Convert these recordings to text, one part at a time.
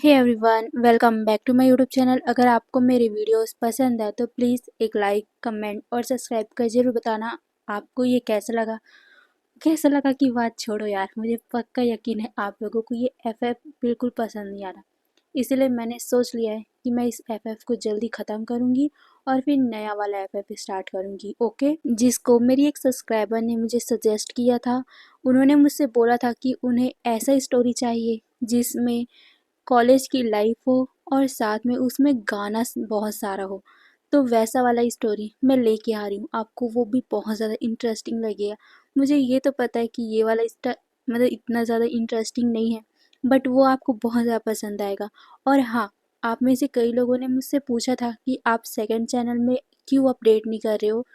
Hey everyone, welcome back to my YouTube channel. अगर आपको मेरे वीडियोस पसंद है तो प्लीज़ एक लाइक, कमेंट और सब्सक्राइब कर ज़रूर बताना आपको ये कैसा लगा की बात छोड़ो यार, मुझे पक्का यकीन है आप लोगों को ये एफएफ बिल्कुल पसंद नहीं आ रहा। इसलिए मैंने सोच लिया है कि मैं इस एफएफ को जल्दी ख़त्म करूँगी और फिर नया वाला एफएफ स्टार्ट करूँगी। ओके, जिसको मेरी एक सब्सक्राइबर ने मुझे सजेस्ट किया था। उन्होंने मुझसे बोला था कि उन्हें ऐसा स्टोरी चाहिए जिसमें कॉलेज की लाइफ हो और साथ में उसमें गाना बहुत सारा हो। तो वैसा वाला स्टोरी मैं लेके आ रही हूँ आपको, वो भी बहुत ज़्यादा इंटरेस्टिंग लगेगा। मुझे ये तो पता है कि ये वाला मतलब इतना ज़्यादा इंटरेस्टिंग नहीं है, बट वो आपको बहुत ज़्यादा पसंद आएगा। और हाँ, आप में से कई लोगों ने मुझसे पूछा था कि आप सेकंड चैनल में क्यों अपडेट नहीं कर रहे हो,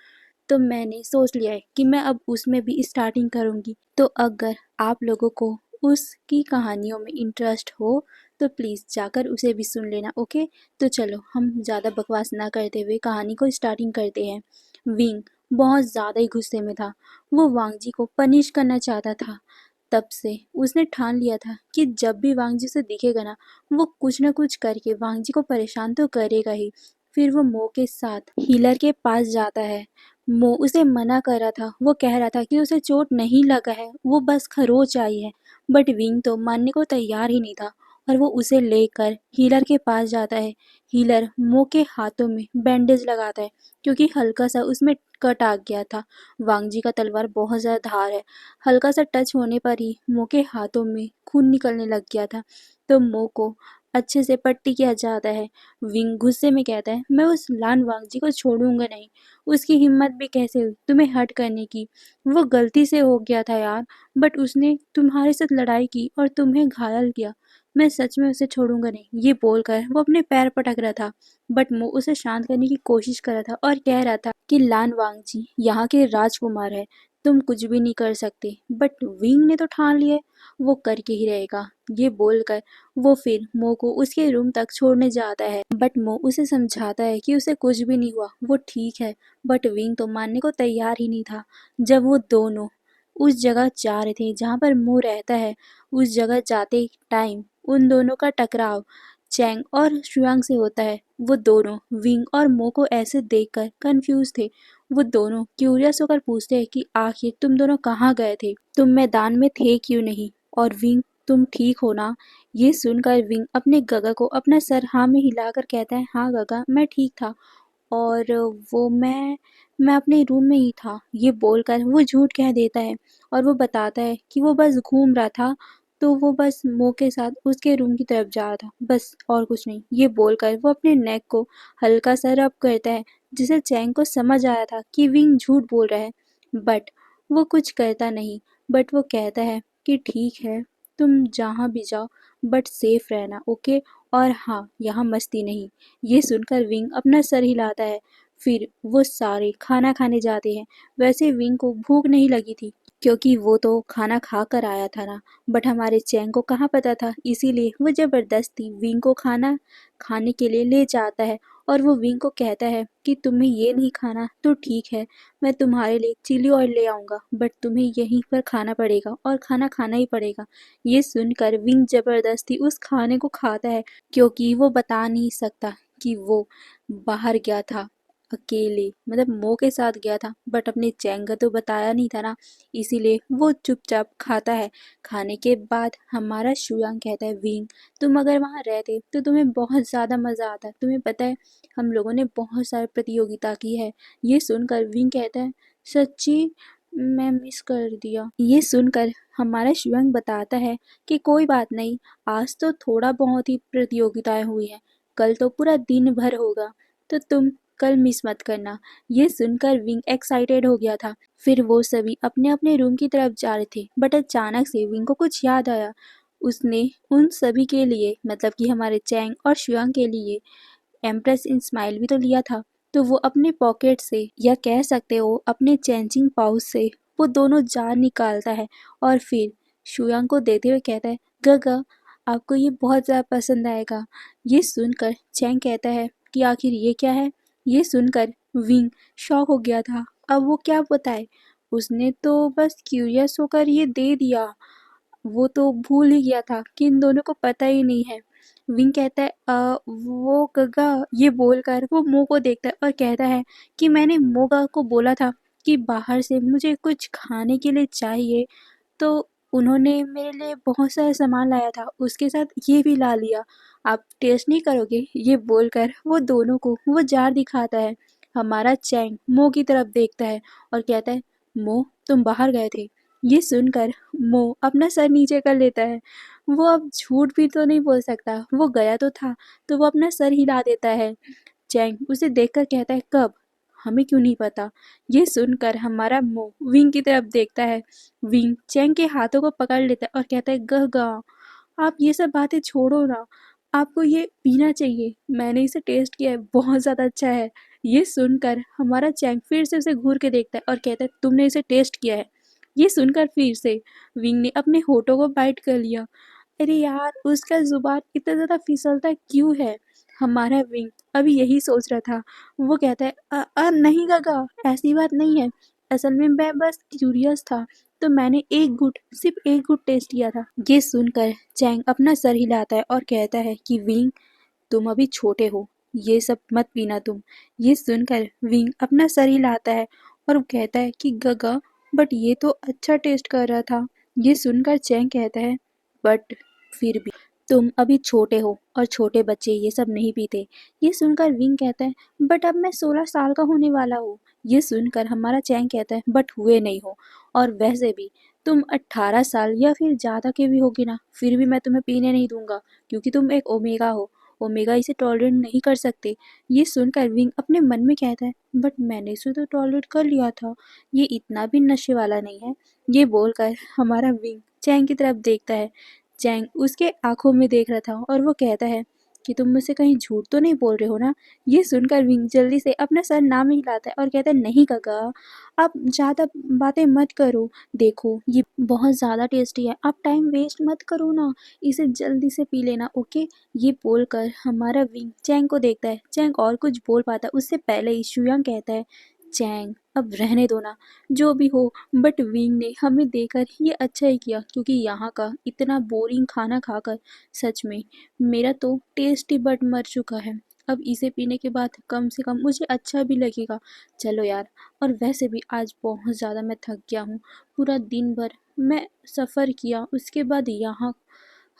तो मैंने सोच लिया है कि मैं अब उसमें भी स्टार्टिंग करूँगी। तो अगर आप लोगों को उसकी कहानियों में इंटरेस्ट हो तो प्लीज़ जाकर उसे भी सुन लेना। ओके, तो चलो हम ज़्यादा बकवास ना करते हुए कहानी को स्टार्टिंग करते हैं। विंग बहुत ज़्यादा ही गुस्से में था। वो वांगजी को पनिश करना चाहता था। तब से उसने ठान लिया था कि जब भी वांगजी से दिखेगा ना, वो कुछ न कुछ करके वांगजी को परेशान तो करेगा ही। फिर वो मो के साथ हीलर के पास जाता है। मो उसे मना कर रहा था, वो कह रहा था कि उसे चोट नहीं लगा है, वो बस खरोच आई है। बट विंग तो मानने को तैयार ही नहीं था और वो उसे लेकर हीलर के पास जाता है। हीलर मो के हाथों में बैंडेज लगाता है क्योंकि हल्का सा उसमें कट आ गया था। वांगजी का तलवार बहुत ज़्यादा धार है, हल्का सा टच होने पर ही मो के हाथों में खून निकलने लग गया था। तो मो को अच्छे से पट्टी किया जाता है। विंग गुस्से में कहता है, मैं उस लान वांगजी को छोड़ूंगा नहीं। उसकी हिम्मत भी कैसे हुई तुम्हें हर्ट करने की? वो गलती से हो गया था यार, बट उसने तुम्हारे साथ लड़ाई की और तुम्हें घायल किया। मैं सच में उसे छोड़ूंगा नहीं। ये बोलकर वो अपने पैर पटक रहा था, बट मो उसे शांत करने की कोशिश कर रहा था और कह रहा था कि लान वांगजी यहाँ के राजकुमार है, तुम कुछ भी नहीं कर सकते। बट विंग ने तो ठान लिया, वो करके ही रहेगा। ये बोलकर वो फिर मो को उसके रूम तक छोड़ने जाता है, बट मो उसे समझाता है कि उसे कुछ भी नहीं हुआ, वो ठीक है। बट विंग तो मानने को तैयार ही नहीं था। जब वो दोनों उस जगह जा रहे थे जहाँ पर मो रहता है, उस जगह जाते टाइम उन दोनों का टकराव चैंग और शुयांग से होता है। वो दोनों विंग और मो को ऐसे देखकर कंफ्यूज थे। वो दोनों क्यूरियस होकर पूछते हैं कि आखिर तुम दोनों कहाँ गए थे, तुम मैदान में थे क्यों नहीं, और विंग तुम ठीक हो ना? ये सुनकर विंग अपने गगा को अपना सर हाँ में हिलाकर कहता है, हाँ गगा मैं ठीक था, और वो मैं अपने रूम में ही था। ये बोलकर वो झूठ कह देता है और वो बताता है कि वो बस घूम रहा था, तो वो बस मो के साथ उसके रूम की तरफ जा रहा था, बस और कुछ नहीं। ये बोलकर वो अपने नेक को हल्का सा रब करता है, जिसे चैंग को समझ आया था कि विंग झूठ बोल रहा है, बट वो कुछ करता नहीं। बट वो कहता है कि ठीक है, तुम जहाँ भी जाओ बट सेफ रहना, ओके? और हाँ, यहाँ मस्ती नहीं। ये सुनकर विंग अपना सर हिलाता है। फिर वो सारे खाना खाने जाते हैं। वैसे विंग को भूख नहीं लगी थी क्योंकि वो तो खाना खा कर आया था ना, बट हमारे चैंग को कहाँ पता था, इसीलिए वो जबरदस्ती विंग को खाना खाने के लिए ले जाता है। और वो विंग को कहता है कि तुम्हें ये नहीं खाना तो ठीक है, मैं तुम्हारे लिए चिली ऑयल ले आऊँगा, बट तुम्हें यहीं पर खाना पड़ेगा और खाना खाना ही पड़ेगा। ये सुनकर विंग जबरदस्ती उस खाने को खाता है क्योंकि वो बता नहीं सकता कि वो बाहर गया था अकेले, मतलब मो के साथ गया था, बट अपने चैंग का तो बताया नहीं था ना, इसीलिए वो चुपचाप खाता है। खाने के बाद हमारा शुयांग कहता है, विंग तुम अगर वहाँ रहते तो तुम्हें बहुत ज़्यादा मज़ा आता। तुम्हें पता है हम लोगों ने बहुत सारी प्रतियोगिता की है। ये सुनकर विंग कहता है, सच्ची मैं मिस कर दिया। ये सुनकर हमारा शुयांग बताता है कि कोई बात नहीं, आज तो थोड़ा बहुत ही प्रतियोगिताएं हुई हैं, कल तो पूरा दिन भर होगा, तो तुम कल मिस मत करना। ये सुनकर विंग एक्साइटेड हो गया था। फिर वो सभी अपने अपने रूम की तरफ जा रहे थे, बट अचानक से विंग को कुछ याद आया। उसने उन सभी के लिए, मतलब कि हमारे चैंग और शुयांग के लिए एम्प्रेस इन स्माइल भी तो लिया था। तो वो अपने पॉकेट से, या कह सकते हो अपने चेंजिंग पाउच से, वो दोनों जार निकालता है और फिर शुयांग को देते हुए कहता है, गगा आपको ये बहुत ज़्यादा पसंद आएगा। ये सुनकर चैंग कहता है कि आखिर ये क्या है? ये सुनकर विंग शॉक हो गया था। अब वो क्या बताए, उसने तो बस क्यूरियस होकर ये दे दिया। वो तो भूल ही गया था कि इन दोनों को पता ही नहीं है। विंग कहता है वो गगा, ये बोलकर वो मो को देखता है और कहता है कि मैंने मोगा को बोला था कि बाहर से मुझे कुछ खाने के लिए चाहिए, तो उन्होंने मेरे लिए बहुत सारा सामान लाया था, उसके साथ ये भी ला लिया। आप टेस्ट नहीं करोगे? ये बोलकर वो दोनों को वो जार दिखाता है। हमारा चैंग मो की तरफ देखता है और कहता है, मो तुम बाहर गए थे। ये सुनकर मो अपना सर नीचे कर लेता है। वो अब झूठ भी तो नहीं बोल सकता, वो गया तो था, तो वो अपना सर हिला देता है। चैंग उसे देखकर कहता है, कब? हमें क्यों नहीं पता? ये सुनकर हमारा मो विंग की तरफ देखता है। विंग चैंग के हाथों को पकड़ लेता है और कहता है, गगा आप ये सब बातें छोड़ो ना, आपको ये पीना चाहिए, मैंने इसे टेस्ट किया है, बहुत ज़्यादा अच्छा है। ये सुनकर हमारा चैंग फिर से उसे घूर के देखता है और कहता है, तुमने इसे टेस्ट किया है? ये सुनकर फिर से विंग ने अपने होठों को बाइट कर लिया। अरे यार, उसका जुबान इतना ज़्यादा फिसलता क्यों है? हमारा विंग अभी यही सोच रहा था। वो कहता है, नहीं गगा, ऐसी बात नहीं है, असल में मैं बस क्यूरियस था, तो मैंने एक घुट, सिर्फ एक घुट टेस्ट किया था। ये सुनकर चैंग अपना सर हिलाता है और कहता है कि विंग तुम अभी छोटे हो, ये सब मत पीना तुम। ये सुनकर विंग अपना सर हिलाता है और कहता है कि गगा बट ये तो अच्छा टेस्ट कर रहा था। ये सुनकर चैंग कहता है, बट फिर भी तुम अभी छोटे हो और छोटे बच्चे ये सब नहीं पीते। ये सुनकर विंग कहता है, बट अब मैं 16 साल का होने वाला हूँ। ये सुनकर हमारा चैंग कहता है, बट हुए नहीं हो, और वैसे भी तुम 18 साल या फिर ज़्यादा के भी होगे ना, फिर भी मैं तुम्हें पीने नहीं दूंगा, क्योंकि तुम एक ओमेगा हो, ओमेगा इसे टॉलरेट नहीं कर सकते। ये सुनकर विंग अपने मन में कहता है, बट मैंने इसे तो टॉलरेट कर लिया था, ये इतना भी नशे वाला नहीं है। ये बोलकर हमारा विंग चैंग की तरफ देखता है। चैंग उसके आंखों में देख रहा था और वो कहता है कि तुम मुझसे कहीं झूठ तो नहीं बोल रहे हो ना? ये सुनकर विंग जल्दी से अपना सर ना में हिलाता है और कहता है, नहीं काका, आप ज़्यादा बातें मत करो, देखो ये बहुत ज़्यादा टेस्टी है, आप टाइम वेस्ट मत करो ना, इसे जल्दी से पी लेना, ओके? ये बोलकर हमारा विंग चैंग को देखता है। चैंग और कुछ बोल पाता है उससे पहले ही शुयांग कहता है, चैंग अब रहने दो ना, जो भी हो, बट विंग ने हमें देकर ये अच्छा ही किया, क्योंकि यहाँ का इतना बोरिंग खाना खाकर सच में मेरा तो टेस्ट ही बड मर चुका है। अब इसे पीने के बाद कम से कम मुझे अच्छा भी लगेगा। चलो यार, और वैसे भी आज बहुत ज़्यादा मैं थक गया हूँ, पूरा दिन भर मैं सफ़र किया, उसके बाद यहाँ,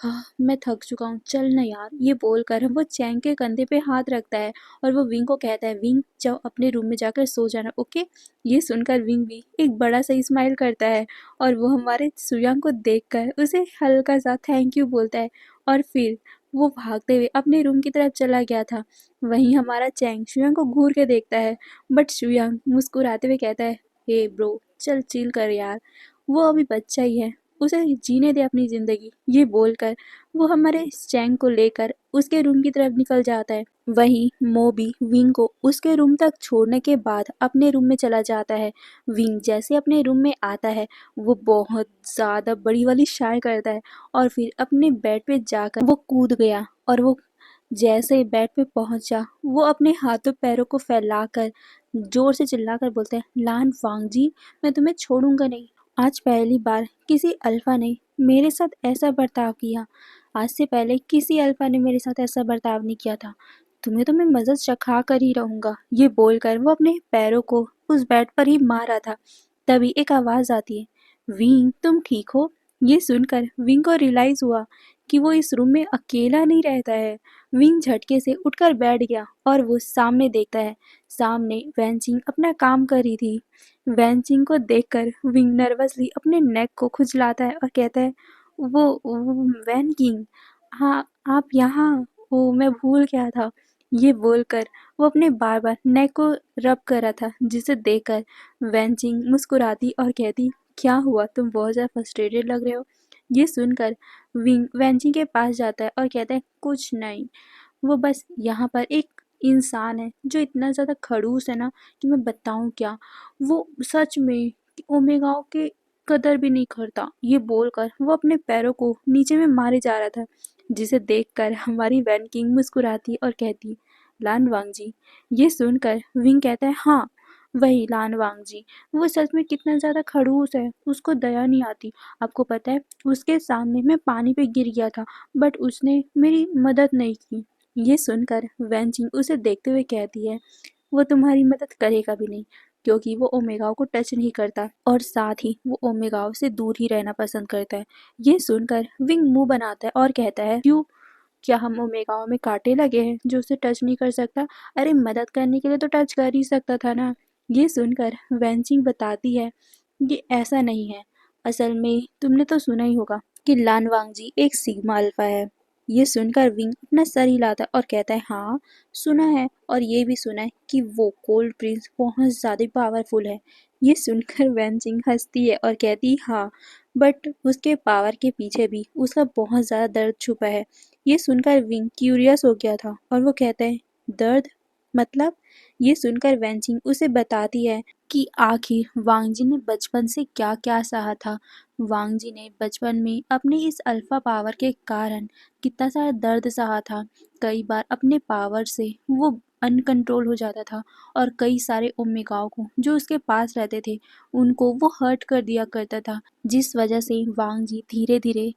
हाँ मैं थक चुका हूँ, चल ना यार। ये बोलकर वो चैंग के कंधे पे हाथ रखता है और वो विंग को कहता है, विंग जाओ अपने रूम में जाकर सो जाना, ओके? ये सुनकर विंग भी एक बड़ा सा स्माइल करता है और वो हमारे सुयांग को देखकर उसे हल्का सा थैंक यू बोलता है और फिर वो भागते हुए अपने रूम की तरफ चला गया था। वहीं हमारा चैंग शुयांग को घूर के देखता है, बट शुयांग मुस्कुराते हुए कहता है, हे ब्रो चल चिल कर यार, वो अभी बच्चा ही है, उसे जीने दे अपनी ज़िंदगी। ये बोलकर वो हमारे चैंग को लेकर उसके रूम की तरफ निकल जाता है। वहीं मोबी विंग को उसके रूम तक छोड़ने के बाद अपने रूम में चला जाता है। विंग जैसे अपने रूम में आता है, वो बहुत ज़्यादा बड़ी वाली शाय करता है और फिर अपने बेड पे जाकर वो कूद गया और वो जैसे ही बेड पे पहुंचा, वो अपने हाथों पैरों को फैलाकर जोर से चिल्लाकर बोलता है, लान फांग जी, मैं तुम्हें छोड़ूंगा नहीं। आज पहली बार किसी अल्फा ने मेरे साथ ऐसा बर्ताव किया। आज से पहले किसी अल्फा ने मेरे साथ ऐसा बर्ताव नहीं किया था। तुम्हें तो मैं मज़ा चखा कर ही रहूंगा। ये बोलकर वो अपने पैरों को उस बेड पर ही मार रहा था। तभी एक आवाज़ आती है, विंग तुम ठीक हो? ये सुनकर विंग को रियलाइज़ हुआ कि वो इस रूम में अकेला नहीं रहता है। विंग झटके से उठकर बैठ गया और वो सामने देखता है। सामने वैनचिंग अपना काम कर रही थी। वैनचिंग को देखकर विंग नर्वसली अपने नेक को खुजलाता है और कहता है, वो वैन किंग, हाँ आप यहाँ? ओ मैं भूल गया था। ये बोलकर वो अपने बार बार नेक को रब कर रहा था, जिसे देखकर वैनचिंग मुस्कुराती और कहती, क्या हुआ, तुम बहुत ज़्यादा फ्रस्ट्रेटेड लग रहे हो? ये सुनकर विंग वैनचिंग के पास जाता है और कहता है, कुछ नहीं, वो बस यहाँ पर एक इंसान है जो इतना ज़्यादा खड़ूस है ना कि मैं बताऊँ क्या। वो सच में ओमेगाओं के कदर भी नहीं करता। ये बोलकर वो अपने पैरों को नीचे में मारे जा रहा था, जिसे देखकर हमारी वैन किंग मुस्कुराती और कहती, लान वांग जी। ये सुनकर विंग कहता है, हाँ वही लानवांग जी, वो सच में कितना ज़्यादा खड़ूस है, उसको दया नहीं आती। आपको पता है, उसके सामने मैं पानी पे गिर गया था, बट उसने मेरी मदद नहीं की। ये सुनकर वैनचिंग उसे देखते हुए कहती है, वो तुम्हारी मदद करेगा भी नहीं, क्योंकि वो ओमेगाओ को टच नहीं करता और साथ ही वो ओमेगाओ से दूर ही रहना पसंद करता है। ये सुनकर विंग मुंह बनाता है और कहता है, क्यों, क्या हम ओमेगाओ में कांटे लगे हैं जो उसे टच नहीं कर सकता? अरे मदद करने के लिए तो टच कर ही सकता था ना। ये सुनकर वैनचिंग बताती है, ये ऐसा नहीं है। असल में तुमने तो सुना ही होगा कि लानवांग जी एक सिग्मा अल्फा है। ये सुनकर विंग अपना सर हिलाता है और कहता है, हाँ सुना है, और ये भी सुना है कि वो कोल्ड प्रिंस बहुत ज़्यादा पावरफुल है। ये सुनकर वैनचिंग हंसती है और कहती, हाँ बट उसके पावर के पीछे भी उसका बहुत ज़्यादा दर्द छुपा है। ये सुनकर विंग क्यूरियस हो गया था और वो कहता है, दर्द मतलब? ये सुनकर वैनचिंग उसे बताती है कि आखिर वांग जी ने बचपन से क्या क्या सहा था। वांग जी ने बचपन में अपने इस अल्फा पावर के कारण कितना सारा दर्द सहा था। कई बार अपने पावर से वो अनकंट्रोल हो जाता था और कई सारे ओमेगाओं को जो उसके पास रहते थे उनको वो हर्ट कर दिया करता था, जिस वजह से वांग जी धीरे धीरे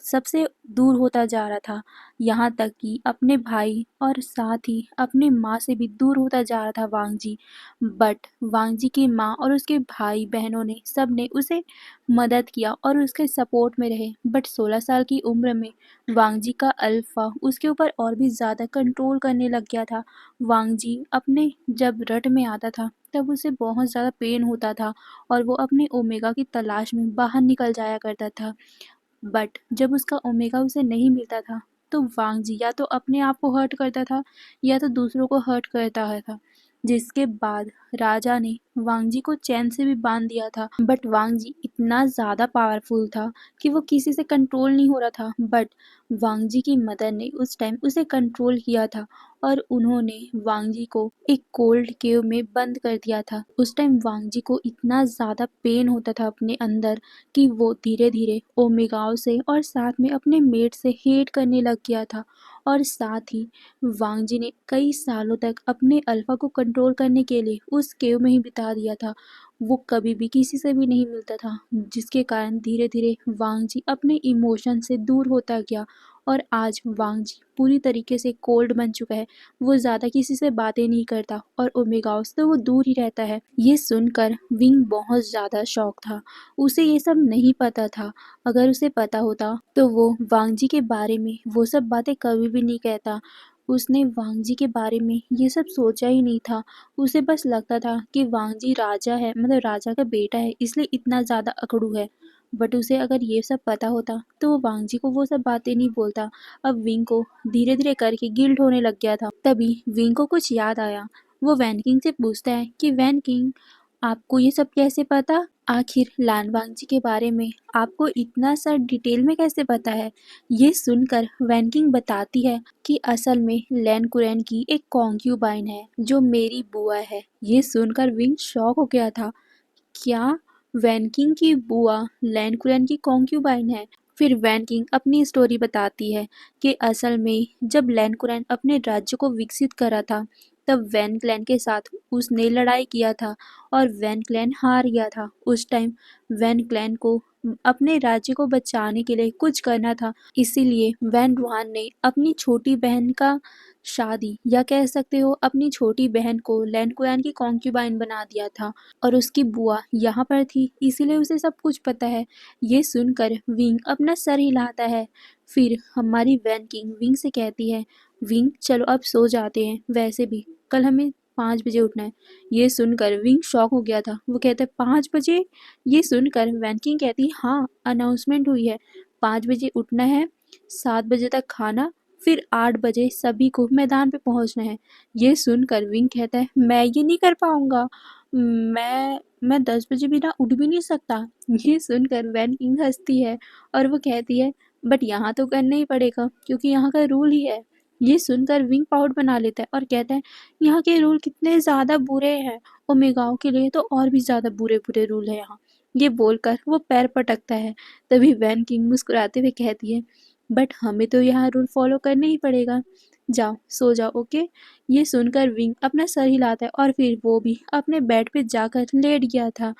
सबसे दूर होता जा रहा था, यहाँ तक कि अपने भाई और साथ ही अपनी माँ से भी दूर होता जा रहा था वांग जी। बट वांग जी की माँ और उसके भाई बहनों ने सब ने उसे मदद किया और उसके सपोर्ट में रहे। बट 16 साल की उम्र में वांग जी का अल्फा उसके ऊपर और भी ज़्यादा कंट्रोल करने लग गया था। वांग जी अपने जब रट में आता था तब उसे बहुत ज़्यादा पेन होता था और वो अपने ओमेगा की तलाश में बाहर निकल जाया करता था। बट जब उसका ओमेगा उसे नहीं मिलता था तो वांग जी या तो अपने आप को हर्ट करता था या तो दूसरों को हर्ट करता था, जिसके बाद राजा ने वांग जी को चैन से भी बांध दिया था। बट वांग जी इतना ज़्यादा पावरफुल था कि वो किसी से कंट्रोल नहीं हो रहा था। बट वांग जी की मदर ने उस टाइम उसे कंट्रोल किया था और उन्होंने वांग जी को एक कोल्ड केव में बंद कर दिया था। उस टाइम वांग जी को इतना ज़्यादा पेन होता था अपने अंदर कि वो धीरे धीरे ओमेगाओ से और साथ में अपने मेट से हेट करने लग गया था। और साथ ही वांग जी ने कई सालों तक अपने अल्फा को कंट्रोल करने के लिए उस केव में ही बिता दिया था। वो कभी भी किसी से भी नहीं मिलता था, जिसके कारण धीरे धीरे वांग जी अपने इमोशन से दूर होता गया और आज वांग जी पूरी तरीके से कोल्ड बन चुका है। वो ज़्यादा किसी से बातें नहीं करता और ओमेगाओ से तो वो दूर ही रहता है। ये सुनकर विंग बहुत ज़्यादा शॉक था। उसे ये सब नहीं पता था। अगर उसे पता होता तो वो वांग जी के बारे में वो सब बातें कभी भी नहीं कहता। उसने वांग जी के बारे में ये सब सोचा ही नहीं था। उसे बस लगता था कि वांग जी राजा है, मतलब राजा का बेटा है, इसलिए इतना ज़्यादा अकड़ू है। बट उसे अगर ये सब पता होता तो वो वांग जी को वो सब बातें नहीं बोलता। अब विंग को धीरे धीरे करके गिल्ट होने लग गया था। तभी विंग को कुछ याद आया। वो वैन किंग से पूछता है कि वैन किंग, आपको ये सब कैसे पता? आखिर लानवांग जी के बारे में आपको इतना सा डिटेल में कैसे पता है? ये सुनकर वैन किंग बताती है कि असल में लैन कुरैन की एक कॉन्क्यूबाइन है जो मेरी बुआ है। ये सुनकर विंग शॉक हो गया था। क्या वैन किंग की बुआ लैन कुरैन की कॉन्क्यूबाइन है? फिर वैन किंग अपनी स्टोरी बताती है कि असल में जब लैन कुरैन अपने राज्य को विकसित करा था तब वैन क्लैन के साथ उसने लड़ाई किया था और वैन क्लैन हार गया था। उस टाइम वैन क्लैन को अपने राज्य को बचाने के लिए कुछ करना था, इसीलिए वैन रुहान ने अपनी छोटी बहन का शादी या कह सकते हो अपनी छोटी बहन को लैन कुरैन की कॉन्क्यूबाइन बना दिया था और उसकी बुआ यहाँ पर थी, इसीलिए उसे सब कुछ पता है। ये सुनकर विंग अपना सर हिलाता है। फिर हमारी वैन किंग विंग से कहती है, विंग चलो अब सो जाते हैं, वैसे भी कल हमें 5 बजे उठना है। ये सुनकर विंग शॉक हो गया था। वो कहता है 5 बजे? ये सुनकर वैन किंग कहती, हाँ अनाउंसमेंट हुई है, 5 बजे उठना है, 7 बजे तक खाना, फिर 8 बजे सभी को मैदान पे पहुंचना है। ये सुनकर विंग कहता है, मैं ये नहीं कर पाऊंगा, मैं 10 बजे बिना उठ भी नहीं सकता। ये सुनकर वैन किंग हंसती है और वो कहती है, बट यहाँ तो करना ही पड़ेगा क्योंकि यहाँ का रूल ही है। ये सुनकर विंग पाउट बना लेता है और कहता है, यहाँ के रूल कितने ज़्यादा बुरे हैं, ओमेगाओ के लिए तो और भी ज़्यादा बुरे बुरे रूल है यहाँ। ये बोलकर वो पैर पटकता है। तभी वैन किंग मुस्कुराते हुए कहती है, बट हमें तो यहाँ रूल फॉलो करना ही पड़ेगा। जाओ सो जाओ, ओके। ये सुनकर विंग अपना सर हिलाता है और फिर वो भी अपने बेड पे जाकर लेट गया था।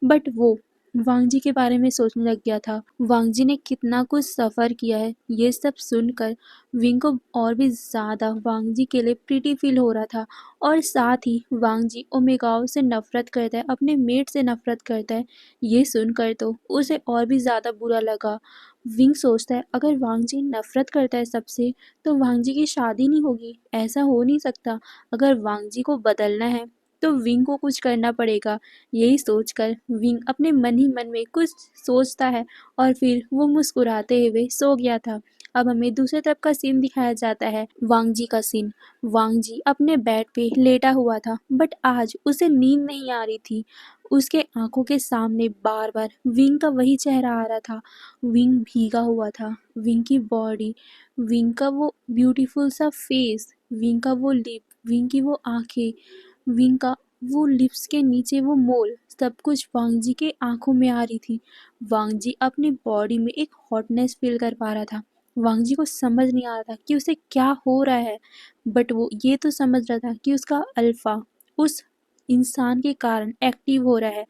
बट वो वांग जी के बारे में सोचने लग गया था। वांग जी ने कितना कुछ सफ़र किया है। ये सब सुनकर विंग को और भी ज़्यादा वांग जी के लिए प्रीटी फील हो रहा था। और साथ ही वांग जी ओमेगाओ से नफरत करता है, अपने मेट से नफरत करता है। ये सुनकर तो उसे और भी ज़्यादा बुरा लगा। विंग सोचता है अगर वांग जी नफरत करता है सबसे तो वांग जी की शादी नहीं होगी, ऐसा हो नहीं सकता। अगर वांग जी को बदलना है तो विंग को कुछ करना पड़ेगा। यही सोचकर विंग अपने मन ही मन में कुछ सोचता है और फिर वो मुस्कुराते हुए सो गया था। अब हमें दूसरे तरफ का सीन दिखाया जाता है, वांग जी का सीन। वांग जी अपने बेड पे लेटा हुआ था बट आज उसे नींद नहीं आ रही थी। उसके आंखों के सामने बार बार विंग का वही चेहरा आ रहा था। विंग भीगा हुआ था, विंग की बॉडी, विंग का वो ब्यूटीफुल सा फेस, विंग का वो लिप, विंग की वो आंखें, विंग का वो लिप्स के नीचे वो मोल, सब कुछ वांग जी के आंखों में आ रही थी। वांग जी अपनी बॉडी में एक हॉटनेस फील कर पा रहा था। वांग जी को समझ नहीं आ रहा था कि उसे क्या हो रहा है, बट वो ये तो समझ रहा था कि उसका अल्फा उस इंसान के कारण एक्टिव हो रहा है।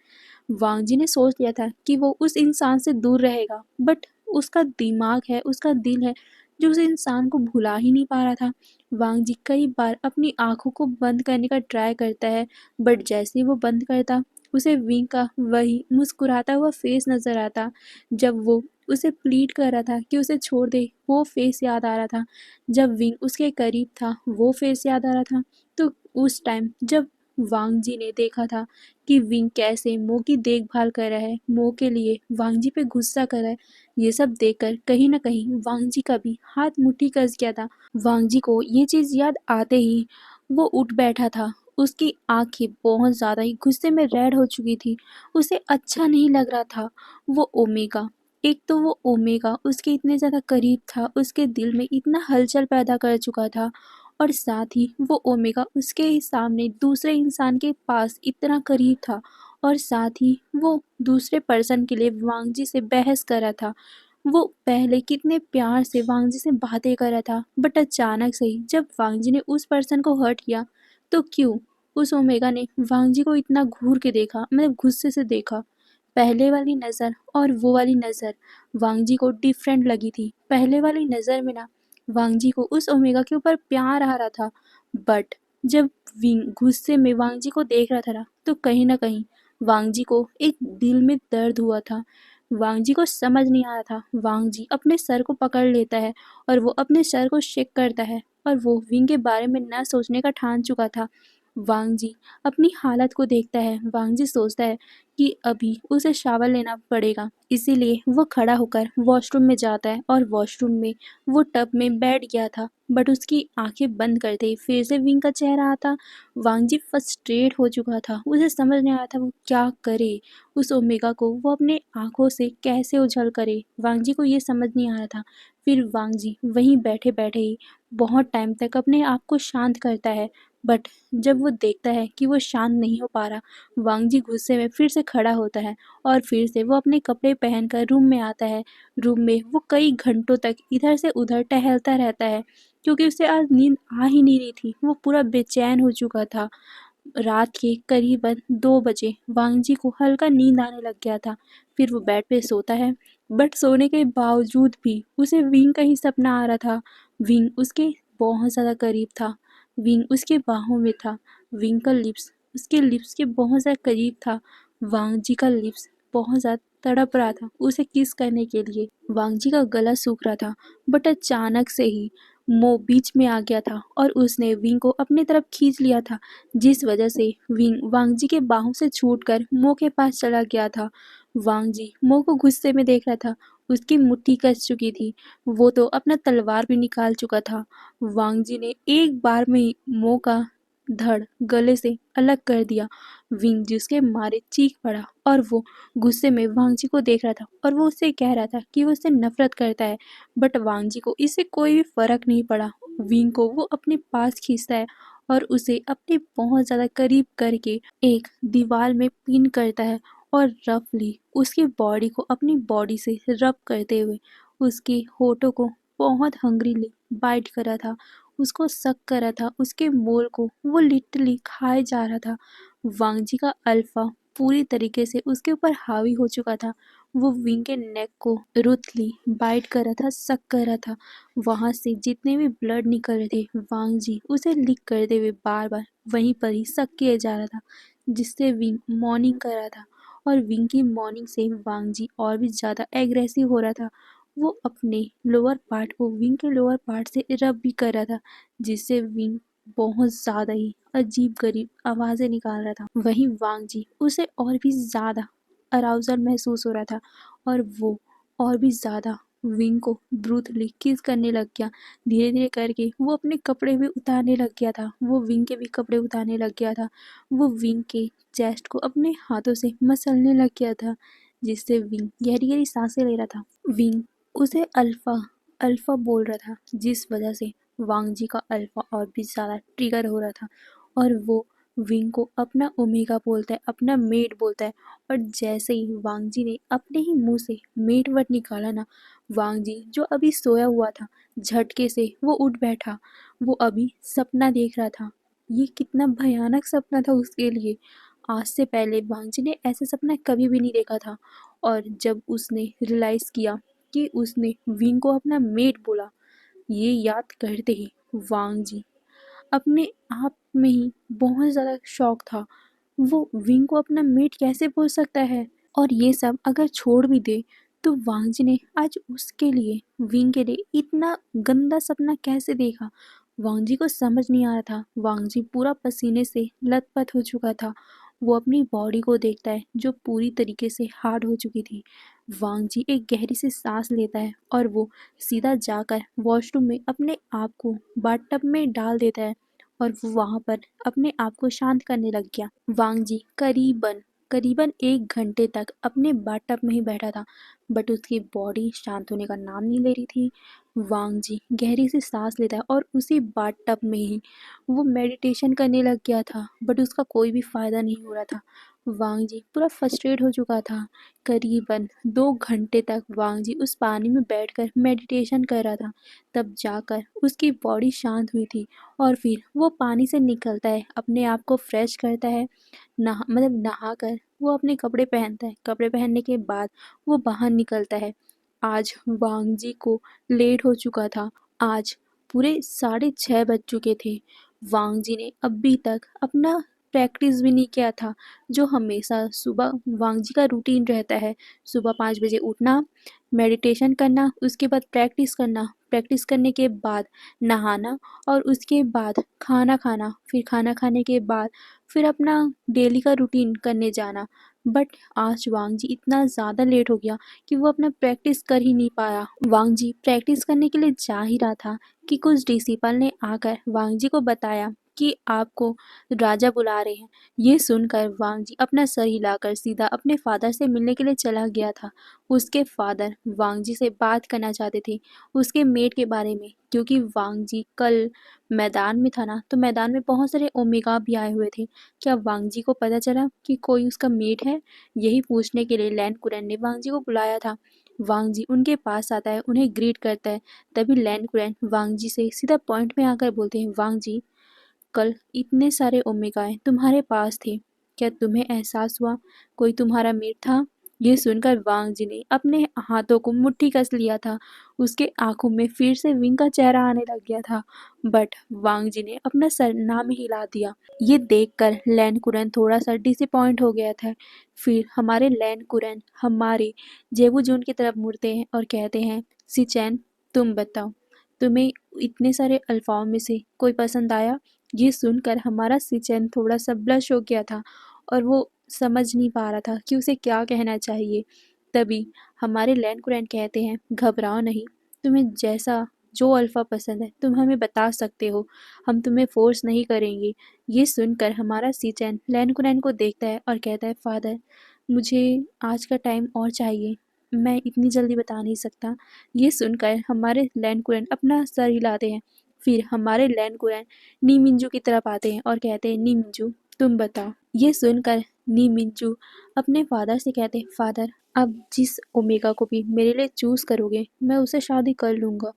वांग जी ने सोच लिया था कि वो उस इंसान से दूर रहेगा, बट उसका दिमाग है, उसका दिल है जो उस इंसान को भुला ही नहीं पा रहा था। वांग जी कई बार अपनी आंखों को बंद करने का ट्राई करता है, बट जैसे ही वो बंद करता उसे विंग का वही मुस्कुराता हुआ फेस नजर आता। जब वो उसे प्लीड कर रहा था कि उसे छोड़ दे, वो फेस याद आ रहा था। जब विंग उसके करीब था वो फेस याद आ रहा था। तो उस टाइम जब वांग जी ने देखा था कि विंग कैसे मो की देखभाल कर रहा है, मो के लिए वांग जी पे गुस्सा कर रहा है, ये सब देखकर कहीं ना कहीं वांग जी का भी हाथ मुट्ठी कस गया था। वांग जी को ये चीज़ याद आते ही वो उठ बैठा था। उसकी आंखें बहुत ज़्यादा ही गुस्से में रेड हो चुकी थी। उसे अच्छा नहीं लग रहा था। वो ओमेगा, एक तो वो ओमेगा उसके इतने ज़्यादा करीब था, उसके दिल में इतना हलचल पैदा कर चुका था, और साथ ही वो ओमेगा उसके ही सामने दूसरे इंसान के पास इतना करीब था, और साथ ही वो दूसरे पर्सन के लिए वांग जी से बहस कर रहा था। वो पहले कितने प्यार से वांग जी से बातें कर रहा था, बट अचानक से ही जब वांग जी ने उस पर्सन को हर्ट किया तो क्यों उस ओमेगा ने वांग जी को इतना घूर के देखा, मतलब गुस्से से देखा। पहले वाली नज़र और वो वाली नज़र वांग जी को डिफरेंट लगी थी। पहले वाली नज़र में ना वांग जी को उस ओमेगा के ऊपर प्यार आ रहा था, बट जब विंग गुस्से में वांग जी को देख रहा था ना तो कहीं ना कहीं वांग जी को एक दिल में दर्द हुआ था। वांग जी को समझ नहीं आ रहा था। वांग जी अपने सर को पकड़ लेता है और वो अपने सर को शेक करता है, और वो विंग के बारे में न सोचने का ठान चुका था। वांग जी अपनी हालत को देखता है। वांग जी सोचता है कि अभी उसे शावर लेना पड़ेगा, इसीलिए वो खड़ा होकर वॉशरूम में जाता है और वॉशरूम में वो टब में बैठ गया था। बट उसकी आंखें बंद करते ही फिर से विंग का चेहरा आता। वांग जी फ्रस्ट्रेट हो चुका था, उसे समझ नहीं आया था वो क्या करे। उस ओमेगा को वो अपने आंखों से कैसे उछल करे, वांग जी को ये समझ नहीं आ रहा था। फिर वांग जी वहीं बैठे बैठे ही बहुत टाइम तक अपने आप को शांत करता है, बट जब वो देखता है कि वो शांत नहीं हो पा रहा, वांग जी गुस्से में फिर से खड़ा होता है और फिर से वो अपने कपड़े पहनकर रूम में आता है। रूम में वो कई घंटों तक इधर से उधर टहलता रहता है, क्योंकि उसे आज नींद आ ही नहीं रही थी। वो पूरा बेचैन हो चुका था। रात के करीबन 2 बजे वांग जी को हल्का नींद आने लग गया था। फिर वो बेड पे सोता है, बट सोने के बावजूद भी उसे विंग का ही सपना आ रहा था। विंग उसके बहुत ज़्यादा करीब था, विंग उसके बाहों में था, विंग का लिप्स उसके लिप्स के बहुत ज़्यादा करीब था। वांग जी का लिप्स बहुत ज़्यादा तड़प रहा था उसे किस करने के लिए। वांग जी का गला सूख रहा था, बट अचानक से ही मो बीच में आ गया था और उसने विंग को अपनी तरफ खींच लिया था, जिस वजह से विंग वांग जी के बाहों से छूटकर मो के पास चला गया था। वांग जी मो को गुस्से में देख रहा था। उसकी मुट्ठी कस चुकी थी, वो तो अपना तलवार भी निकाल चुका था। वांग जी ने एक बार में ही मो का धड़ गले से अलग कर दिया। विंग जिसके मारे चीख पड़ा और वो गुस्से में वांग जी को देख रहा था और वो उससे कह रहा था कि वो उससे नफरत करता है, बट वांग जी को इससे कोई भी फर्क नहीं पड़ा। विंग को वो अपने पास खींचता है और उसे अपने बहुत ज़्यादा करीब करके एक दीवार में पिन करता है और रफली उसकी बॉडी को अपनी बॉडी से रब करते हुए उसके होठों को बहुत हंग्रीली बाइट कर रहा था, उसको सक कर रहा था, उसके मोल को वो लिटरली खाए जा रहा था। वांग जी का अल्फा पूरी तरीके से उसके ऊपर हावी हो चुका था। वो विंग के नेक को रूथली बाइट कर रहा था, सक कर रहा था। वहां से जितने भी ब्लड निकल रहे थे, वांग जी उसे लिक करते हुए बार बार वहीं पर ही सक किए जा रहा था, जिससे विंग मॉर्निंग कर रहा था। और विंग की मॉर्निंग से वांग जी और भी ज़्यादा एग्रेसिव हो रहा था। वो अपने लोअर पार्ट को विंग के लोअर पार्ट से रब भी कर रहा था, जिससे विंग बहुत ज़्यादा ही अजीब गरीब आवाज़ें निकाल रहा था। वहीं वांग जी उसे और भी ज़्यादा अराउजल महसूस हो रहा था, और वो और भी ज़्यादा विंग को ब्रूथली किस करने लग गया। धीरे धीरे करके वो अपने कपड़े भी उतारने लग गया था, वो विंग के भी कपड़े उतारने लग गया था। वो विंग के चेस्ट को अपने हाथों से मसलने लग गया था, जिससे विंग गहरी गहरी सांसें ले रहा था। विंग उसे अल्फा अल्फा बोल रहा था, जिस वजह से वांग जी का अल्फा और भी ज़्यादा ट्रिगर हो रहा था, और वो विंग को अपना ओमेगा बोलता है, अपना मेट बोलता है। और जैसे ही वांग जी ने अपने ही मुंह से मेट वर्ड निकाला ना, वांग जी जो अभी सोया हुआ था, झटके से वो उठ बैठा। वो अभी सपना देख रहा था। ये कितना भयानक सपना था उसके लिए। आज से पहले वांग जी ने ऐसा सपना कभी भी नहीं देखा था। और जब उसने रियलाइज़ किया कि उसने विंग को अपना मेट बोला, ये याद करते ही वांग जी अपने आप में ही बहुत ज़्यादा शॉक था। वो विंग को अपना मेट कैसे बोल सकता है? और ये सब अगर छोड़ भी दे, तो वांग जी ने आज उसके लिए, विंग के लिए इतना गंदा सपना कैसे देखा? वांग जी को समझ नहीं आ रहा था। वांग जी पूरा पसीने से लथपथ हो चुका था। वो अपनी बॉडी को देखता है, जो पूरी तरीके से हार्ड हो चुकी थी। वांग जी एक गहरी सी सांस लेता है, और वो सीधा जाकर वॉशरूम में अपने आप को बाथटब में डाल देता है, और वो वहाँ पर अपने आप को शांत करने लग गया। वांग जी करीबन करीबन 1 घंटे तक अपने बाथटब में ही बैठा था, बट उसकी बॉडी शांत होने का नाम नहीं ले रही थी। वांग जी गहरी सी सांस लेता है, और उसी बाथटब में ही वो मेडिटेशन करने लग गया था, बट उसका कोई भी फ़ायदा नहीं हो रहा था। वांग जी पूरा फ्रस्ट्रेट हो चुका था। करीबन 2 घंटे तक वांग जी उस पानी में बैठकर मेडिटेशन कर रहा था, तब जाकर उसकी बॉडी शांत हुई थी। और फिर वो पानी से निकलता है, अपने आप को फ्रेश करता है, नहा कर वो अपने कपड़े पहनता है। कपड़े पहनने के बाद वो बाहर निकलता है। आज वांग जी को लेट हो चुका था। आज पूरे 6:30 बज चुके थे। वांग जी ने अभी तक अपना प्रैक्टिस भी नहीं किया था, जो हमेशा सुबह वांग जी का रूटीन रहता है। सुबह 5 बजे उठना, मेडिटेशन करना, उसके बाद प्रैक्टिस करना, प्रैक्टिस करने के बाद नहाना, और उसके बाद खाना खाना, फिर खाना खाने के बाद फिर अपना डेली का रूटीन करने जाना। बट आज वांग जी इतना ज़्यादा लेट हो गया कि वो अपना प्रैक्टिस कर ही नहीं पाया। वांग जी प्रैक्टिस करने के लिए जा ही रहा था कि कुछ डिसिपल ने आकर वांग जी को बताया कि आपको राजा बुला रहे हैं। ये सुनकर वांग जी अपना सर हिलाकर सीधा अपने फादर से मिलने के लिए चला गया था। उसके फादर वांग जी से बात करना चाहते थे उसके मेट के बारे में, क्योंकि वांग जी कल मैदान में था ना, तो मैदान में बहुत सारे ओमेगा भी आए हुए थे। क्या वांग जी को पता चला कि कोई उसका मेट है? यही पूछने के लिए लैन कुरैन ने वांग जी को बुलाया था। वांग जी उनके पास आता है, उन्हें ग्रीट करता है। तभी लैन कुरैन वांग जी से सीधा पॉइंट में आकर बोलते हैं, वांग जी, कल इतने सारे ओमेगाए तुम्हारे पास थे, क्या तुम्हें एहसास हुआ कोई तुम्हारा मेट था? ये सुनकर वांग जी ने अपने हाथों को मुट्ठी कस लिया था। उसके आंखों में फिर से विंग का चेहरा आने लग गया था, बट वांग जी ने अपना सर ना में हिला दिया। ये देखकर लैन कुरैन थोड़ा सा डिसअपॉइंट हो गया था। फिर हमारे लैन कुरैन हमारे जेबू जून की तरफ मुड़ते हैं और कहते हैं, सिचैन, तुम बताओ, तुम्हें इतने सारे अल्फाओं में से कोई पसंद आया? ये सुनकर हमारा सिचैन थोड़ा सा ब्लश हो गया था, और वो समझ नहीं पा रहा था कि उसे क्या कहना चाहिए। तभी हमारे लैन कुरैन कहते हैं, घबराओ नहीं, तुम्हें जैसा जो अल्फ़ा पसंद है तुम हमें बता सकते हो, हम तुम्हें फ़ोर्स नहीं करेंगे। ये सुनकर हमारा सीचैन लैन कुरैन को देखता है और कहता है, फादर, मुझे आज का टाइम और चाहिए, मैं इतनी जल्दी बता नहीं सकता। ये सुनकर हमारे लैन कुरैन अपना सर हिलाते हैं। फिर हमारे लैन कुरैन नी मिंजू की तरफ आते हैं और कहते हैं, नी मिंजू, तुम बताओ। ये सुनकर नी मिंजू अपने फादर से कहते हैं, फादर, आप जिस ओमेगा को भी मेरे लिए चूज़ करोगे मैं उसे शादी कर लूँगा।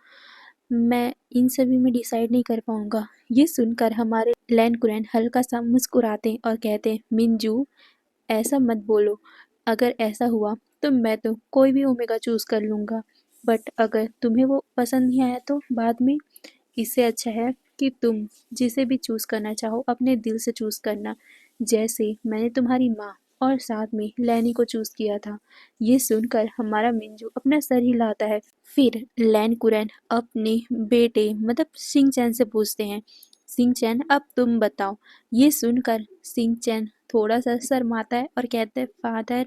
मैं इन सभी में डिसाइड नहीं कर पाऊंगा। ये सुनकर हमारे लैन कुरैन हल्का सा मुस्कुराते और कहते, मिंजू ऐसा मत बोलो। अगर ऐसा हुआ तो मैं तो कोई भी ओमेगा चूज कर लूंगा, बट अगर तुम्हें वो पसंद नहीं आया तो बाद में। इससे अच्छा है कि तुम जिसे भी चूज करना चाहो अपने दिल से चूज करना, जैसे मैंने तुम्हारी माँ और साथ में लैनी को चूज किया था। ये सुनकर हमारा मिंजू अपना सर हिलाता है। फिर लैन कुरैन अपने बेटे मतलब सिंह चैन से पूछते हैं, सिंह चैन अब तुम बताओ। ये सुनकर सिंह चैन थोड़ा सा शर्माता है और कहता है, फादर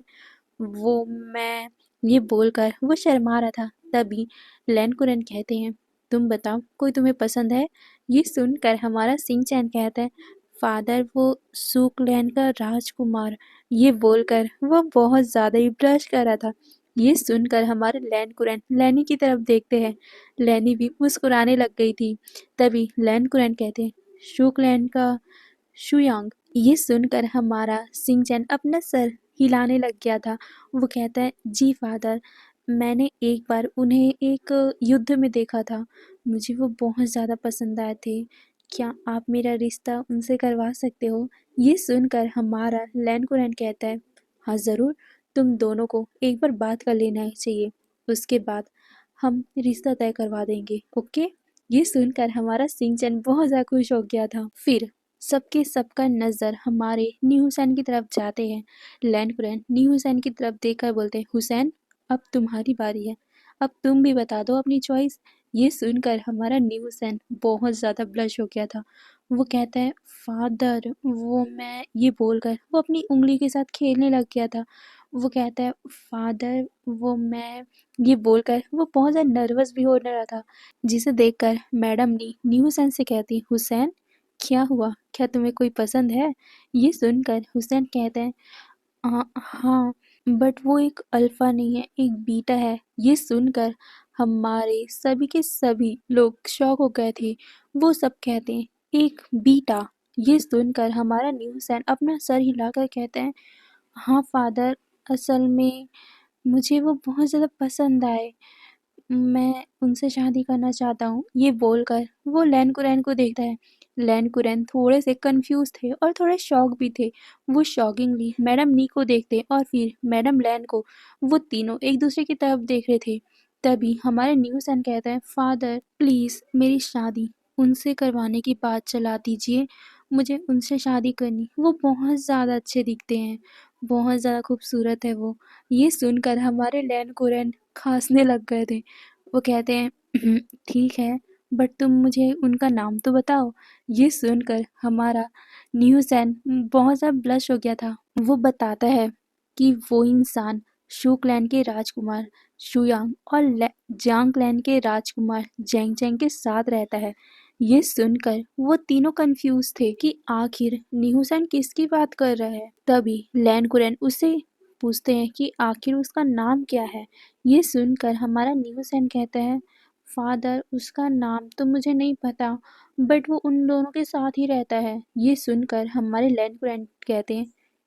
वो मैं। ये बोलकर वो शर्मा रहा था। तभी लैन कुरैन कहते हैं, तुम बताओ कोई तुम्हें पसंद है। ये सुनकर हमारा सिंह चैन कहता है, फादर वो सुकलैन का राजकुमार। ये बोलकर वो बहुत ज्यादा ही ब्लश कर रहा था। ये सुनकर हमारे लैन कुरैन लैनी की तरफ देखते हैं। लैनी भी मुस्कुराने लग गई थी। तभी लैन कुरैन कहते हैं, शुकलैन का शुयांग। ये सुनकर हमारा सिंचन अपना सर हिलाने लग गया था। वो कहता है, जी फादर, मैंने एक बार उन्हें एक युद्ध में देखा था। मुझे वो बहुत ज़्यादा पसंद आए थे। क्या आप मेरा रिश्ता उनसे करवा सकते हो। ये सुनकर हमारा लैन कुरैन कहता है, हाँ ज़रूर, तुम दोनों को एक बार बात कर लेना ही चाहिए, उसके बाद हम रिश्ता तय करवा देंगे, ओके। ये सुनकर हमारा सिंचन बहुत ज़्यादा खुश हो गया था। फिर सबके सबका नज़र हमारे न्यू हुसैन की तरफ जाते हैं। लैन कुरैन न्यू हुसैन की तरफ देखकर बोलते हैं, हुसैन अब तुम्हारी बारी है, अब तुम भी बता दो अपनी चॉइस। ये सुनकर हमारा न्यू हुसैन बहुत ज़्यादा ब्लश हो गया था। वो कहता है, फादर वो मैं। ये बोलकर वो अपनी उंगली के साथ खेलने लग गया था। वो कहता है, फादर वो मैं। ये बोलकर वो बहुत ज़्यादा नर्वस भी हो रहा था, जिसे देखकर मैडम ने न्यू हुसैन से कहती, हुसैन क्या हुआ, क्या तुम्हें कोई पसंद है। ये सुनकर हुसैन कहते हैं, हाँ, बट वो एक अल्फा नहीं है, एक बीटा है। ये सुनकर हमारे सभी के सभी लोग शॉक हो गए थे। वो सब कहते हैं, एक बीटा। ये सुनकर हमारा न्यू हुसैन अपना सर हिलाकर कहते हैं, हाँ फादर, असल में मुझे वो बहुत ज़्यादा पसंद आए, मैं उनसे शादी करना चाहता हूँ। ये बोलकर वो लैन कुरैन को देखता है। लैन कुरैन थोड़े से कंफ्यूज थे और थोड़े शॉक भी थे। वो शॉकिंगली मैडम नी को देखते और फिर मैडम लैन को। वो तीनों एक दूसरे की तरफ देख रहे थे। तभी हमारे न्यू सन कहता है, फादर प्लीज़ मेरी शादी उनसे करवाने की बात चला दीजिए, मुझे उनसे शादी करनी। वो बहुत ज़्यादा अच्छे दिखते हैं, बहुत ज़्यादा खूबसूरत है वो। ये सुनकर हमारे लैन कुरैन खांसने लग गए थे। वो कहते हैं, ठीक है, बट तुम मुझे उनका नाम तो बताओ। ये सुनकर हमारा न्यू सैन बहुत ज़्यादा ब्लश हो गया था। वो बताता है कि वो इंसान शू क्लैन के राजकुमार शुयांग और जांग क्लैन के राजकुमार जेंग जेंग के साथ रहता है। ये सुनकर वो तीनों कंफ्यूज थे कि आखिर न्यूसन किसकी बात कर रहा है। तभी लैन कुरैन उससे पूछते हैं कि आखिर उसका नाम क्या है। ये सुनकर हमारा न्यूसन कहता है, फादर उसका नाम तो मुझे नहीं पता, बट वो उन दोनों के साथ ही रहता है। ये सुनकर हमारे लैन कुरैन कहते हैं,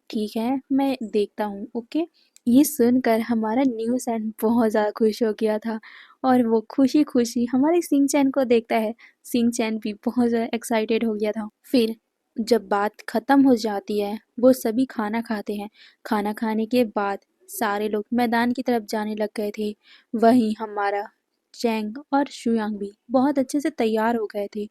ठीक है मैं देखता हूँ, ओके। ये सुनकर हमारा न्यू सैन बहुत ज़्यादा खुश हो गया था और वो खुशी खुशी हमारे सिंह चैन को देखता है। सिंह चैन भी बहुत ज़्यादा एक्साइटेड हो गया था। फिर जब बात ख़त्म हो जाती है, वो सभी खाना खाते हैं। खाना खाने के बाद सारे लोग मैदान की तरफ जाने लग गए थे। वहीं हमारा चैंग और शुयांग भी बहुत अच्छे से तैयार हो गए थे।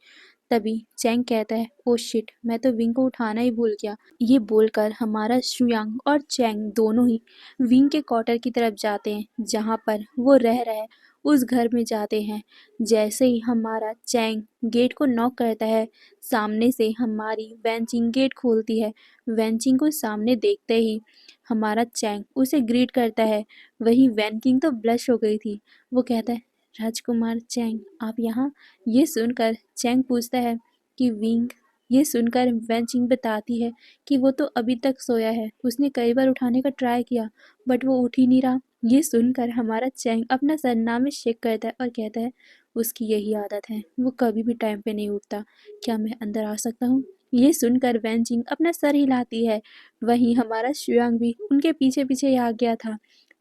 तभी चैंग कहता है, ओ शिट, मैं तो विंग को उठाना ही भूल गया। ये बोलकर हमारा शुयांग और चैंग दोनों ही विंग के क्वार्टर की तरफ जाते हैं, जहाँ पर वो रह रहा है उस घर में जाते हैं। जैसे ही हमारा चैंग गेट को नॉक करता है, सामने से हमारी वैनचिंग गेट खोलती है। वैनचिंग को सामने देखते ही हमारा चैंग उसे ग्रीट करता है। वही वैनकिंग तो ब्लश हो गई थी। वो कहता है, राजकुमार चैंग आप यहाँ। ये सुनकर चैंग पूछता है कि विंग। ये सुनकर वैनचिंग बताती है कि वो तो अभी तक सोया है, उसने कई बार उठाने का ट्राई किया बट वो उठ ही नहीं रहा। ये सुनकर हमारा चैंग अपना सरनामे में शेक करता है और कहता है, उसकी यही आदत है, वो कभी भी टाइम पे नहीं उठता, क्या मैं अंदर आ सकता हूँ। ये सुनकर वैनचिंग अपना सर हिलाती है। वहीं हमारा शुयांग भी उनके पीछे पीछे आ गया था।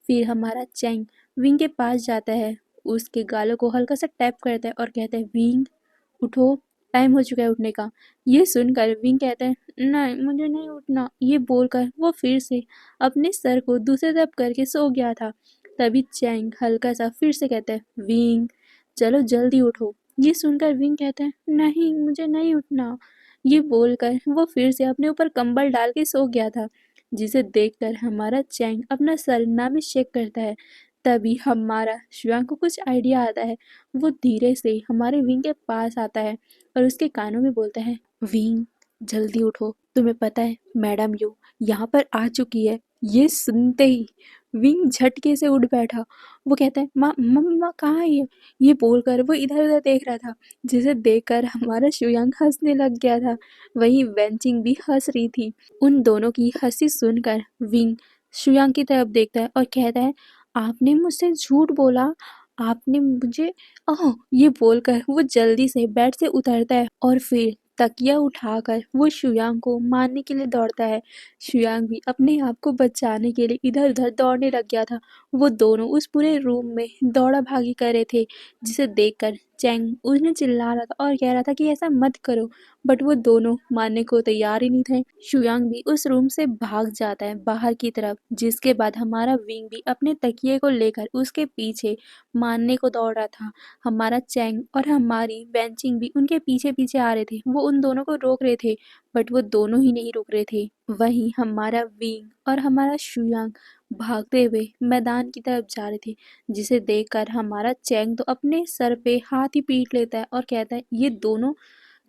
फिर हमारा चैंग विंग के पास जाता है उसके गालों को हल्का सा टैप करता है और कहता है विंग उठो, टाइम हो चुका है उठने का। ये सुनकर विंग कहता है नहीं मुझे नहीं उठना। ये बोलकर वो फिर से अपने सर को दूसरी तरफ करके सो गया था। तभी चैंग हल्का सा फिर से कहता है विंग चलो जल्दी उठो। ये सुनकर विंग कहता है नहीं मुझे नहीं उठना। ये बोलकर वो फिर से अपने ऊपर कंबल डाल के सो गया था, जिसे देखकर हमारा चैंग अपना सर ना में शेक करता है। तभी हमारा शिवांग को कुछ आइडिया आता है। वो धीरे से हमारे विंग के पास आता है और उसके कानों में बोलता है विंग जल्दी उठो, तुम्हें पता है मैडम यू यहाँ पर आ चुकी है। ये सुनते ही विंग झटके से उठ बैठा। वो कहता है माँ मम्मा कहाँ है ये बोलकर वो इधर उधर देख रहा था, जिसे देखकर हमारा शुयांग हंसने लग गया था। वहीं वेंचिंग भी हंस रही थी। उन दोनों की हंसी सुनकर विंग शुयांग की तरफ देखता है और कहता है आपने मुझसे झूठ बोला, आपने मुझे ओह। ये बोलकर वो जल्दी से बेड से उतरता है और फिर तकिया उठाकर वो शुयांग को मारने के लिए दौड़ता है। शुयांग भी अपने आप को बचाने के लिए इधर उधर दौड़ने लग गया था। वो दोनों उस पूरे रूम में दौड़ा भागी कर रहे थे, जिसे देखकर चैंग उन्हें चिल्ला रहा था और कह रहा था कि ऐसा मत करो, बट वो दोनों मानने को तैयार ही नहीं थे। शुयांग भी उस रूम से भाग जाता है बाहर की तरफ, जिसके बाद हमारा विंग भी अपने तकिए को लेकर उसके पीछे मारने को दौड़ रहा था। हमारा चैंग और हमारी वेंचिंग भी उनके पीछे पीछे आ रहे थे। वो उन दोनों को रोक रहे थे, बट वो दोनों ही नहीं रुक रहे थे। वहीं हमारा विंग और हमारा शुयांग भागते हुए मैदान की तरफ जा रहे थे, जिसे देखकर हमारा चैंग तो अपने सर पे हाथ ही पीट लेता है और कहता है ये दोनों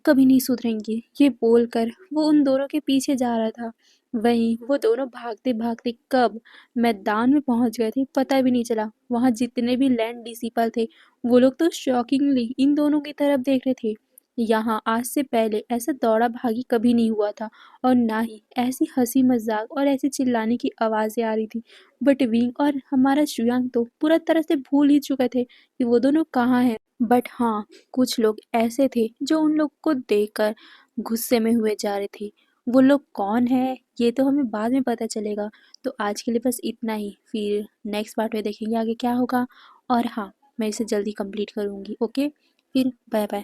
कभी नहीं सुधरेंगे। ये बोलकर वो उन दोनों के पीछे जा रहा था। वहीं वो दोनों भागते भागते कब मैदान में पहुंच गए थे पता भी नहीं चला। वहां जितने भी लैंड डिसिपल थे वो लोग तो शॉकिंगली इन दोनों की तरफ देख रहे थे। यहाँ आज से पहले ऐसा दौड़ा भागी कभी नहीं हुआ था, और ना ही ऐसी हंसी मजाक और ऐसी चिल्लाने की आवाजें आ रही थी। बट विंग और हमारा शुयांग तो पूरा तरह से भूल ही चुके थे कि वो दोनों कहाँ हैं। बट हाँ, कुछ लोग ऐसे थे जो उन लोग को देखकर गुस्से में हुए जा रहे थे। वो लोग कौन है ये तो हमें बाद में पता चलेगा। तो आज के लिए बस इतना ही, फिर नेक्स्ट पार्ट में देखेंगे आगे क्या होगा। और हाँ, मैं इसे जल्दी कंप्लीट करूँगी। ओके, फिर बाय बाय।